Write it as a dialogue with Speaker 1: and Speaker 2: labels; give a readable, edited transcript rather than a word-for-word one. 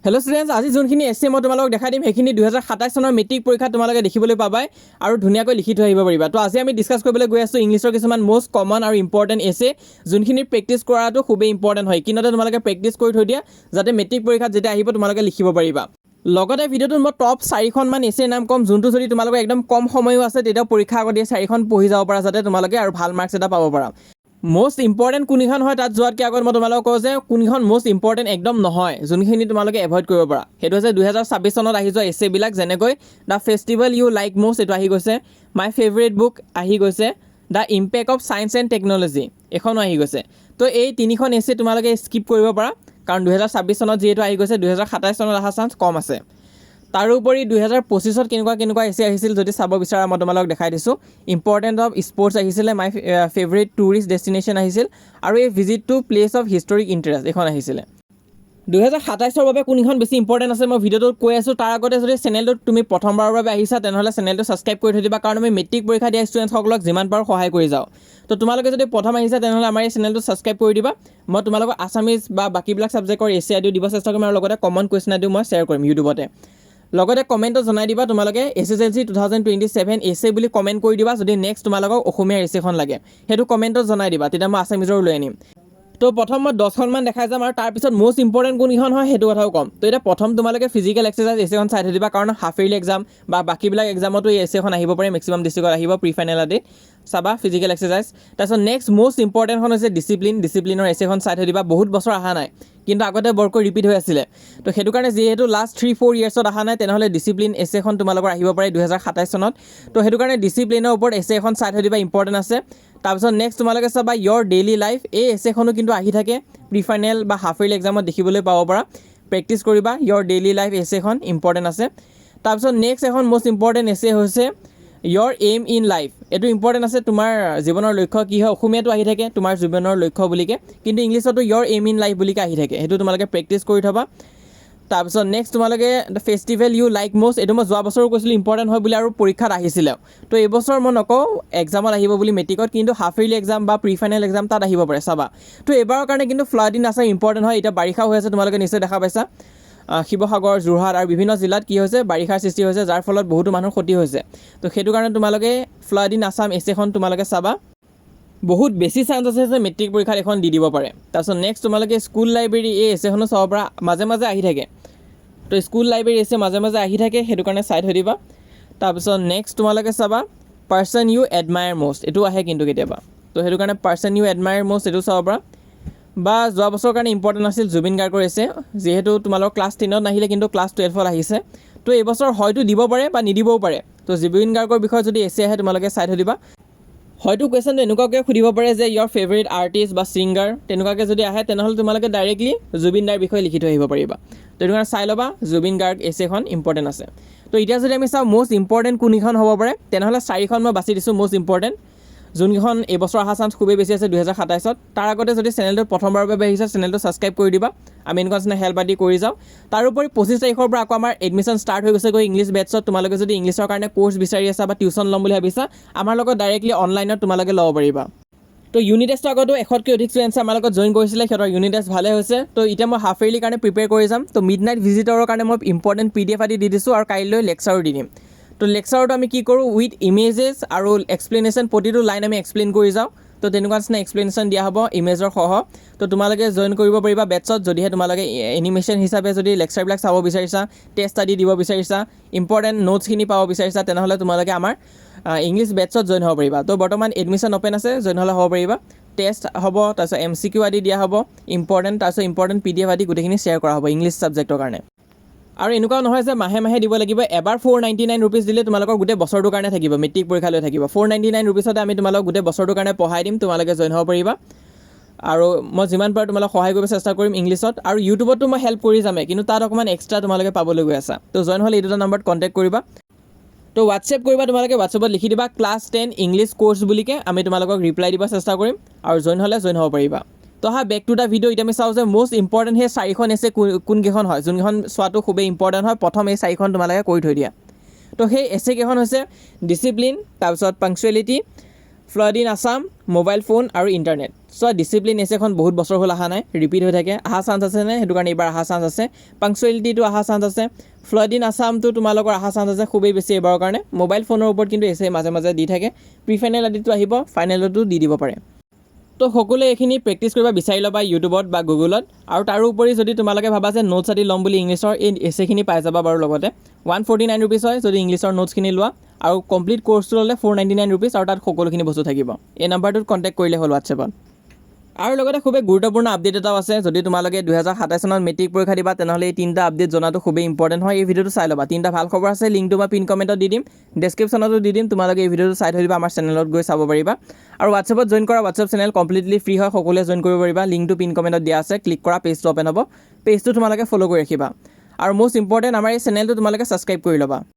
Speaker 1: Hello' students, আজি যোনখিনি এছে মই তোমালোকক দেখাই দিম সেইখিনি 2027 চনৰ মেট্ৰিক পৰীক্ষাত তোমালোকে দেখিবলৈ পাবাই আৰু ধুনীয়াকৈ লিখি থৈ আহিব পাৰিবা। তো আজি আমি ডিছকাছ কৰিবলৈ গৈ আছোঁ ইংলিছৰ কিছুমান মষ্ট কমন আৰু ইম্পৰ্টেণ্ট এছে, যোনখিনি প্ৰেক্টিছ কৰাটো খুবেই ইম্পৰ্টেণ্ট হয়। কিনতে তোমালোকে প্ৰেক্টিছ কৰি থৈ দিয়া যাতে মেট্ৰিক পৰীক্ষাত যেতিয়া আহিব তোমালোকে লিখিব পাৰিবা। লগতে ভিডিঅ'টোত মই টপ 4খনমান এছে নাম ক'ম, যোনটো যদি তোমালোকৰ একদম কম সময়ো আছে তেতিয়া পৰীক্ষা আগতে 4খন পঢ়ি যাব পাৰা যাতে তোমালোকে আৰু ভাল মাৰ্কছ এটা পাব পাৰা। মষ্ট ইম্পৰ্টেণ্ট কোনখন হয় তাত যোৱাতকৈ আগত মই তোমালোকক কওঁ যে কোনখন মষ্ট ইম্পৰ্টেণ্ট একদম নহয়, যোনখিনি তোমালোকে এভইড কৰিব পাৰা। সেইটো হৈছে 2026 চনত আহি যোৱা এছেবিলাক, যেনেকৈ the festival you like most, এইটো আহি গৈছে। মাই ফেভৰেট বুক আহি গৈছে। The impact of science and technology এখনো আহি গৈছে। তো এই তিনিখন এছে তোমালোকে স্কিপ কৰিব পাৰা, কাৰণ 2026 চনত যিহেতু আহি গৈছে 2027 চনত অহা চান্স কম আছে। তাৰোপৰি 2025ত কেনেকুৱা এছে আহিছিল যদি চাব বিচাৰা মই তোমালোকক দেখাই দিছোঁ। ইম্পৰ্টেণ্ট অফ স্পৰ্টছ আহিছিলে, মাই ফেভৰেট টুৰিষ্ট ডেষ্টিনেশ্যন আহিছিল, আৰু এই visit to place of historic interest এইখন আহিছিলে। 2027ৰ বাবে কোনখন বেছি ইম্পৰ্টেণ্ট আছে মই ভিডিঅ'টোত কৈ আছোঁ। তাৰ আগতে যদি চেনেলটোত তুমি প্ৰথমবাৰৰ বাবে আহিছা তেনেহ'লে চেনেলটো ছাবস্ক্ৰাইব কৰি থৈ দিবা, কাৰণ আমি মেট্ৰিক পৰীক্ষা দিয়া ষ্টুডেণ্টসকলক যিমান পাৰোঁ সহায় কৰি যাওঁ। তো তোমালোকে যদি প্ৰথম আহিছা তেনেহ'লে আমাৰ এই চেনেলটো ছাবস্ক্ৰাইব কৰি দিবা। মই তোমালোকক আছামিজ বা বাকীবিলাক ছাবজেক্টৰ এছে আদিও দিব চেষ্টা কৰিম, আৰু লগতে কমন কুৱেশ্যন আদিও মই শ্বেয়াৰ কৰিম ইউটিউবতে। লগতে কমেণ্টত জনাই দিবা তোমালোকে SSLC 2027 এছে বুলি কমেণ্ট কৰি দিবা যদি নেক্সট তোমালোকক অসমীয়া এছেখন লাগে, সেইটো কমেণ্টত জনাই দিবা, তেতিয়া মই আছামিজৰো লৈ আনিম। তো প্ৰথম মই 10খনমান দেখাই যাম, আৰু তাৰপিছত মষ্ট ইম্পৰ্টেণ্ট কোনখন হয় সেইটো কথাও ক'ম। তো এতিয়া প্ৰথম তোমালোকে ফিজিকেল এক্সাৰচাইজ এছেখন চাই থৈ দিবা, কাৰণ হাফ ইয়াৰলি এক্সাম বা বাকীবিলাক এক্সামতো এই এছেখন আহিব পাৰে, মেক্সিমাম ডিষ্ট্ৰিক্টত আহিব প্ৰি ফাইনেল আদিত। চাবা ফিজিকেল এক্সাৰচাইজ। তাৰপিছত নেক্সট মষ্ট ইম্পৰ্টেণ্টখন হৈছে ডিচিপ্লিনৰ এছেখন চাই থৈ দিবা। বহুত বছৰ অহা নাই, কিন্তু আগতে বৰকৈ ৰিপিট হৈ আছিলে। তো সেইটো কাৰণে যিহেতু লাষ্ট 3-4 ইয়াৰ্ছত অহা নাই, তেনেহ'লে ডিচিপ্লিন এছেখন তোমালোকৰ আহিব পাৰে 2027 চনত। তো সেইটো কাৰণে ডিচিপ্লিনৰ ওপৰত এছে এখন চাই থৈ দিবা, ইম্পৰ্টেণ্ট আছে। তাৰপিছত নেক্সট তোমালোকে চাবা ইয়ৰ ডেইলি লাইফ, এই এছেখনো কিন্তু আহি থাকে প্ৰি ফাইনেল বা হাফ ইয়াৰলি এক্সামত দেখিবলৈ পাব পাৰা। প্ৰেক্টিছ কৰিবা, ইয়ৰ ডেইলি লাইফ এছেখন ইম্পৰ্টেণ্ট আছে। তাৰপিছত নেক্সট এখন মষ্ট ইম্পৰ্টেণ্ট এছে হৈছে ইয়ৰ এইম ইন লাইফ, এইটো ইম্পৰ্টেণ্ট আছে। তোমাৰ জীৱনৰ লক্ষ্য কি হয়, অসমীয়াটো আহি থাকে তোমাৰ জীৱনৰ লক্ষ্য বুলিকে, কিন্তু ইংলিছতো ইয়ৰ এইম ইন লাইফ বুলিকে আহি থাকে, সেইটো তোমালোকে প্ৰেক্টিছ কৰি থ'বা। তাৰপিছত নেক্সট তোমালোকে the festival you like most, এইটো মই যোৱা বছৰো কৈছিলোঁ ইম্পৰ্টেণ্ট হয় বুলি, আৰু পৰীক্ষাত আহিছিলে। তো এইবছৰ মই নকওঁ এক্সামত আহিব বুলি মেট্ৰিকত, কিন্তু হাফ ইয়াৰলি এক্সাম বা প্ৰি ফাইনেল এক্সাম তাত আহিব পাৰে, চাবা। তো এইবাৰৰ কাৰণে কিন্তু ফ্লাড ইন আছাম ইম্পৰ্টেণ্ট হয়। এতিয়া বাৰিষা হৈ আছে, তোমালোকে নিশ্চয় দেখা পাইছা শিৱসাগৰ, যোৰহাট আৰু বিভিন্ন জিলাত কি হৈছে বাৰিষাৰ সৃষ্টি হৈছে, যাৰ ফলত বহুতো মানুহৰ ক্ষতি হৈছে। তো সেইটো কাৰণে তোমালোকে ফ্লাড ইন আছাম এছেখন তোমালোকে চাবা। বহুত বেছি চান্স আছে যে মেট্ৰিক পৰীক্ষাত এখন দি দিব পাৰে। তাৰপিছত নেক্সট তোমালোকে স্কুল লাইব্ৰেৰী এই এছেখনো চাব পৰা, মাজে মাজে আহি থাকে। তো স্কুল লাইব্ৰেৰী এছে মাজে মাজে আহি থাকে, সেইটো কাৰণে চাই থৈ দিবা। তাৰপিছত নেক্সট তোমালোকে চাবা পাৰ্চন ইউ এডমায়াৰ মষ্ট, এইটো আহে কিন্তু কেতিয়াবা। তো সেইটো কাৰণে পাৰ্চন ইউ এডমায়াৰ মষ্ট এইটো চাব পৰা। বা যোৱা বছৰৰ কাৰণে ইম্পৰ্টেণ্ট আছিল জুবিন গাৰ্গৰ এছে, যিহেতু তোমালোকৰ ক্লাছ 10ত নাহিলে কিন্তু ক্লাছ 12ত আহিছে। তো এইবছৰ হয়তো দিব পাৰে বা নিদিবও পাৰে। তো জুবিন গাৰ্গৰ বিষয়ে যদি এছে আহে তোমালোকে চাই থৈ দিবা। হয়তো কুৱেশ্যনটো এনেকুৱাকৈ সুধিব পাৰে যে ইয়ৰ ফেভৰেট আৰ্টিষ্ট বা ছিংগাৰ, তেনেকুৱাকৈ যদি আহে তেনেহ'লে তোমালোকে ডাইৰেক্টলি জুবিন দাৰ বিষয়ে লিখি থৈ আহিব পাৰিবা। তো সেইটো কাৰণে চাই ল'বা, জুবিন গাৰ্গ এছেখন ইম্পৰ্টেণ্ট আছে। তো এতিয়া যদি আমি চাওঁ মষ্ট ইম্পৰ্টেণ্ট কোনখন হ'ব পাৰে, তেনেহ'লে 4খন মই বাছি দিছোঁ মষ্ট ইম্পৰ্টেণ্ট, যোনকেইখন এইবছৰ অহা চান্স খুবেই বেছি আছে 2027ত। তাৰ আগতে যদি চেনেলটোত প্ৰথমবাৰৰ বাবে আহিছে চেনেলটো ছাবস্ক্ৰাইব কৰি দিবা, আমি এনেকুৱা নিচিনা হেল্প আদি কৰি যাওঁ। তাৰোপৰি 25 তাৰিখৰ পৰা আকৌ আমাৰ এডমিশ্যন ষ্টাৰ্ট হৈ গৈছেগৈ ইংলিছ বেটছত। তোমালোকে যদি ইংলিছৰ কাৰণে কোৰ্চ বিচাৰি আছা বা টিউশ্যন ল'ম বুলি ভাবিছা, আমাৰ লগত ডাইৰেক্টলি অনলাইনত তোমালোকে ল'ব পাৰিবা। তো ইউনিট টেষ্টৰ আগতো 100তকৈ অধিক ষ্টুডেণ্টছে আমাৰ লগত জইন কৰিছিলে, সিহঁতৰ ইউনিট টেষ্ট ভালে হৈছে। তো এতিয়া মই হাফ ইয়াৰলিৰ কাৰণে প্ৰিপেয়াৰ কৰি যাম। তো মিডনাইট ভিজিটৰৰ কাৰণে মই ইম্পৰ্টেণ্ট PDF আদি দি দিছোঁ, আৰু কাইলৈ লেকচাৰো দি দিম। তো লেকচাৰটো আমি কি কৰোঁ উইথ ইমেজেছ আৰু এক্সপ্লেনেশ্যন, প্ৰতিটো লাইন আমি এক্সপ্লেইন কৰি যাওঁ। তো তেনেকুৱা নিচিনা এক্সপ্লেনেশ্যন দিয়া হ'ব ইমেজৰ সহ। তো তোমালোকে জইন কৰিব পাৰিবা বেটছত, যদিহে তোমালোকে এনিমেশ্যন হিচাপে যদি লেকচাৰবিলাক চাব বিচাৰিছা, টেষ্ট আদি দিব বিচাৰিছা, ইম্পৰ্টেণ্ট নোটছখিনি পাব বিচাৰিছা, তেনেহ'লে তোমালোকে আমাৰ ইংলিছ বেটছত জইন হ'ব পাৰিবা। তো বৰ্তমান এডমিশ্যন অ'পেন আছে, জইন হ'লে হ'ব পাৰিবা। টেষ্ট হ'ব, তাৰপিছত MCQ আদি দিয়া হ'ব ইম্পৰ্টেণ্ট, তাৰপিছত ইম্পৰ্টেণ্ট PDF আদি গোটেইখিনি শ্বেয়াৰ কৰা হ'ব ইংলিছ ছাবজেক্টৰ কাৰণে। আৰু এনেকুৱাও নহয় যে মাহে মাহে দিব লাগিব, এবাৰ 499 ৰুপিজ দিলে তোমালোকৰ গোটেই বছৰটোৰ কাৰণে থাকিব, মেট্ৰিক পৰীক্ষালৈ থাকিব। 499 ৰুপিজতে আমি তোমালোকক গোটেই বছৰটোৰ কাৰণে পঢ়াই দিম, তোমালোকে জইন হ'ব পাৰিবা। আৰু মই যিমান পাৰোঁ তোমালোকক সহায় কৰিব চেষ্টা কৰিম ইংলিছত, আৰু ইউটিউবতো মই হেল্প কৰি যামেই, কিন্তু তাত অকণমান এক্সট্ৰা তোমালোকে পাবলৈ গৈ আছা। তো জইন হ'লে এই দুটা নম্বৰত কণ্টেক্ট কৰিবা। তো হোৱাটছএপ কৰিবা, তোমালোকে হোৱাটছএপত লিখি দিবা ক্লাছ 10 ইংলিছ কোৰ্চ বুলিকে, আমি তোমালোকক ৰিপ্লাই দিব চেষ্টা কৰিম, আৰু জইন হ'লে জইন হ'ব পাৰিবা। তো বেক টু দ্য ভিডিঅ'। এতিয়া আমি চাওঁ যে মষ্ট ইম্পৰ্টেণ্ট সেই 4খন এছে কোনকেইখন হয়, যোনকেইখন চোৱাটো খুবেই ইম্পৰ্টেণ্ট হয়। প্ৰথম এই 4খন তোমালোকে কৰি থৈ দিয়া। তো সেই এছেকেইখন হৈছে ডিচিপ্লিন, তাৰপিছত punctuality, flood in Assam, mobile phone আৰু ইণ্টাৰনেট। চোৱা ডিচিপ্লিন এছেখন বহুত বছৰ হ'ল অহা নাই, ৰিপিট হৈ থাকে, অহা চান্স আছে নে? সেইটো কাৰণে এইবাৰ অহা চান্স আছে। পাংচুৱেলিটিটো অহা চান্স আছে। ফ্লড ইন আছামটো তোমালোকৰ অহা চান্স আছে খুবেই বেছি এইবাৰৰ কাৰণে। মোবাইল ফোনৰ ওপৰত কিন্তু এছে মাজে মাজে দি থাকে। প্ৰি ফাইনেল আদিটো আহিব, ফাইনেলতো দি দিব পাৰে। তো সকলোৱে এইখিনি প্ৰেক্টিছ কৰিব বিচাৰি ল'বা ইউটিউবত বা গুগলত। আৰু তাৰোপৰি যদি তোমালোকে ভাবা যে নোটছ আদি ল'ম বুলি ইংলিছৰ, এই এছেখিনি পাই যাবা বাৰু লগতে। 149 ৰুপিজ হয় যদি ইংলিছৰ নোটছখিনি লোৱা, আৰু কমপ্লিট কোৰ্চটো ল'লে 499 ৰুপিজ, আৰু তাত সকলোখিনি বস্তু থাকিব। এই নাম্বাৰটোত কণ্টেক্ট কৰিলে হ'ল হোৱাটছএপত। আৰু লগতে খুবেই গুৰুত্বপূৰ্ণ আপডেট এটাও আছে। যদি তোমালোকে 2027 চনত মেট্ৰিক পৰীক্ষা দিবা, তেনেহ'লে এই 3টা আপডেট জনাটো খুবেই ইম্পৰ্টেণ্ট হয়। এই ভিডিঅ'টো চাই ল'বা। 3টা ভাল খবৰ আছে, লিংকটো মই পিন কমেণ্টত দি দিম, ডেছক্ৰিপশ্যনতো দি দিম। তোমালোকে এই ভিডিঅ'টো চাই থৈ দিবা, আমাৰ চেনেলত গৈ চাব পাৰিবা। আৰু হোৱাটছএপত জইন কৰা, হোৱাটছএপ চেনেল কমপ্লিটলি ফ্ৰী হয়, সকলোৱে জইন কৰিব পাৰিবা। লিংকটো পিন কমেণ্টত দিয়া আছে, ক্লিক কৰা, পেজটো অ'পেন হ'ব। পেজটো তোমালোকে ফ'ল' কৰি ৰাখিবা। আৰু মষ্ট ইম্পৰ্টেণ্ট, আমাৰ এই চেনেলটো তোমালোকে ছাবস্ক্ৰাইব কৰি ল'বা।